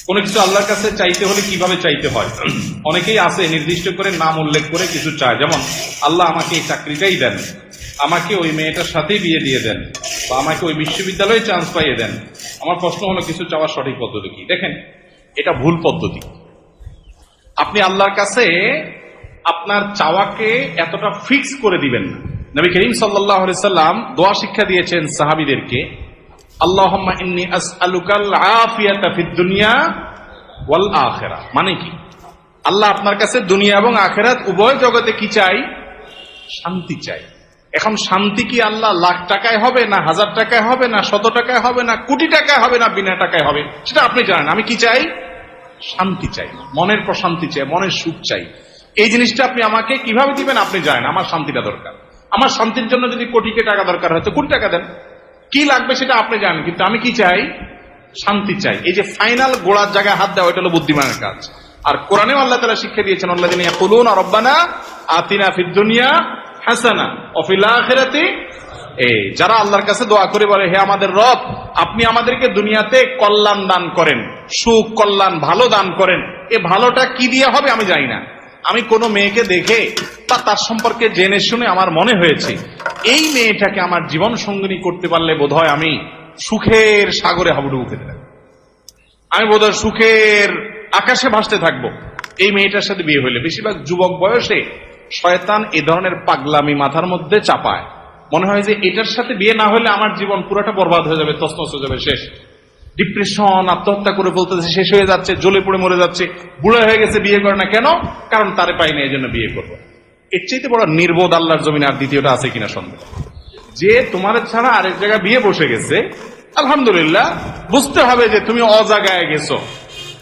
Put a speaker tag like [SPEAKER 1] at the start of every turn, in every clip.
[SPEAKER 1] কোনো কিছু আল্লাহর কাছে চাইতে হলে কিভাবে চাইতে হয়? অনেকেই আছে নির্দিষ্ট করে নাম উল্লেখ করে কিছু চায়, যেমন আল্লাহ আমাকে এই চাকরিটাই দেন, আমাকে ওই মেয়েটার সাথেই বিয়ে দিয়ে দেন, বা আমাকে ওই বিশ্ববিদ্যালয়ে চান্স পাইয়ে দেন। আমার প্রশ্ন হলো, কিছু চাওয়ার সঠিক পদ্ধতি কি? দেখেন, এটা ভুল পদ্ধতি। আপনি আল্লাহর কাছে আপনার চাওয়াকে এতটা ফিক্স করে দিবেন না। নবী করিম সাল্লাল্লাহু আলাইহি সাল্লাম দোয়া শিক্ষা দিয়েছেন সাহাবীদেরকে, আল্লাহুম্মা ইন্নী আসআলুকাল আফিয়াতা ফিদ দুনিয়া ওয়াল আখিরাহ। মানে কি? আল্লাহ আপনার কাছে দুনিয়া এবং আখিরাত উভয় জগতে কি চাই? শান্তি চাই। এখন শান্তি কি আল্লাহ লাখ টাকায় হবে, না 1000 টাকায় হবে, না 100 টাকায় হবে, না কোটি টাকায় হবে, না বিনা টাকায় হবে, সেটা আপনি জানেন। আমি কি চাই? শান্তি চাই, মনের প্রশান্তি চাই, মনের সুখ চাই। এই জিনিসটা আপনি আমাকে কিভাবে দিবেন আপনি জানেন। আমার শান্তিটা দরকার। আমার শান্তির জন্য যদি কোটি টাকা দরকার হয় তো কোটি টাকা দেন, কি লাগবে সেটা আপনি জানেন। কিন্তু আমি কি চাই? শান্তি চাই। এই যে ফাইনাল গোড়ার জায়গায় হাত দেওয়া, এটা হলো বুদ্ধিমানের কাজ। আর কোরআনেও আল্লাহ তাআলা শিক্ষা দিয়েছেন, আল্লাযীনা ইয়াকুলুনা রাব্বানা আতিনা ফিদ দুনিয়া হাসানা ওয়া ফিল আখিরাতি, যারা আল্লাহর কাছে দোয়া করে বলে, হে আমাদের রব, আপনি আমাদেরকে দুনিয়াতে কল্যাণ দান করেন, সুখ, কল্যাণ, ভালো দান করেন। এ ভালোটা কি দিয়ে হবে আমি জানি না। আমি কোনো মেয়েকে দেখে বা তার সম্পর্কে জেনে শুনে আমার মনে হয়েছে এই মেয়েটাকে আমার জীবন সঙ্গিনী করতে পারলে বোধহয় আমি সুখের সাগরে হাবুডুবু খেতে থাকবো, আমি বোধহয় সুখের আকাশে ভাসতে থাকবো এই মেয়েটার সাথে বিয়ে হইলে। বেশিরভাগ যুবক বয়সে শয়তান এ ধরনের পাগলামি মাথার মধ্যে চাপায়। মনে হয় যে এটার সাথে বিয়ে না হলে আমার জীবন পুরোটা বরবাদ হয়ে যাবে, তছনছ হয়ে যাবে, শেষ। ডিপ্রেশন, আত্মহত্যা করে বলতেছে, শেষ হয়ে যাচ্ছে, জ্বলে পড়ে মরে যাচ্ছে, বুড়া হয়ে গেছে, বিয়ে করে না কেন? কারণ তারে পাই না, এই জন্য বিয়ে করবো। এর চাইতে বড় নির্বোধ আল্লাহর জমিনে আর দ্বিতীয়টা আছে কিনা সন্দেহ। যে তোমার ছাড়া আরেক জায়গায় বিয়ে বসে গেছে, আলহামদুলিল্লাহ, বুঝতে হবে যে তুমি অজাগায় গেছো,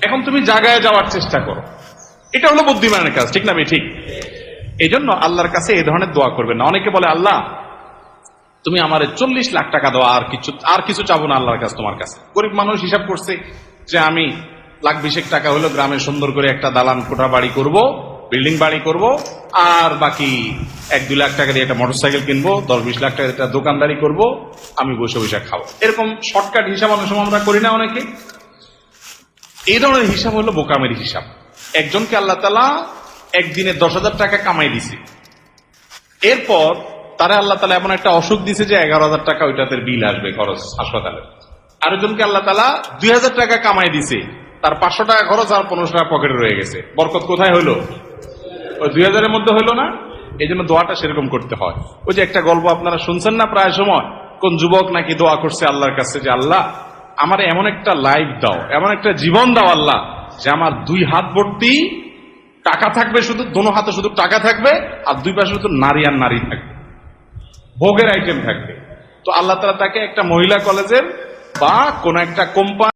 [SPEAKER 1] এখন তুমি জাগায় যাওয়ার চেষ্টা করো। এটা হলো বুদ্ধিমানের কাজ, ঠিক না? ঠিক। এই জন্য আল্লাহর কাছে এই ধরনের দোয়া করবেন না। অনেকে বলে, আল্লাহ তুমি আমার 40 লাখ টাকা দাও, আর কিছু চাবো না আল্লাহর কাছে, তোমার কাছে। গরিব মানুষ হিসাব করছে যে আমি লাখ 20 টাকা হলো গ্রামে সুন্দর করে একটা দালান কোঠা বাড়ি করব, বিল্ডিং বাড়ি করব, আর বাকি 1-2 লাখ টাকা দিয়ে একটা মোটরসাইকেল কিনবো, 10-20 লাখ টাকা একটা দোকানদারি করব, আমি বসে বসে খাবো। এরকম শর্টকাট হিসাব অনেক সময় আমরা করি না অনেকে। এই ধরনের হিসাব হলো বোকামের হিসাব। একজনকে আল্লাহ তাআলা একদিনে 10,000 টাকা কামাই দিছে, এরপর তারা আল্লাহ তাআলা এমন একটা অসুখ দিছে যে 11,000 টাকা ওইটাতে বিল আসবে, খরচ হাসপাতালে। আরেকজনকে আল্লাহ তাআলা 2,000 টাকা কামাই দিছে, তার 500 টাকা খরচ আর 1500 টাকা পকেটে রয়ে গেছে। বরকত কোথায় হলো? ওই 2,000-এর মধ্যে হলো না। এই জন্য দোয়াটা সেরকম করতে হয়। ওই যে একটা গল্প আপনারা শুনছেন না প্রায় সময়, কোন যুবক নাকি দোয়া করছে আল্লাহর কাছে যে, আল্লাহ আমার এমন একটা লাইফ দাও, এমন একটা জীবন দাও আল্লাহ, যে আমার 2 হাত ভর্তি টাকা থাকবে, শুধু দোনো হাতে শুধু টাকা থাকবে, আর 2 পাশে শুধু নারী আর নারী থাকবে, ভোগের আইটেম থাকবে। তো আল্লাহ তাআলা তাকে একটা মহিলা কলেজের বা কোন একটা কোম্পানি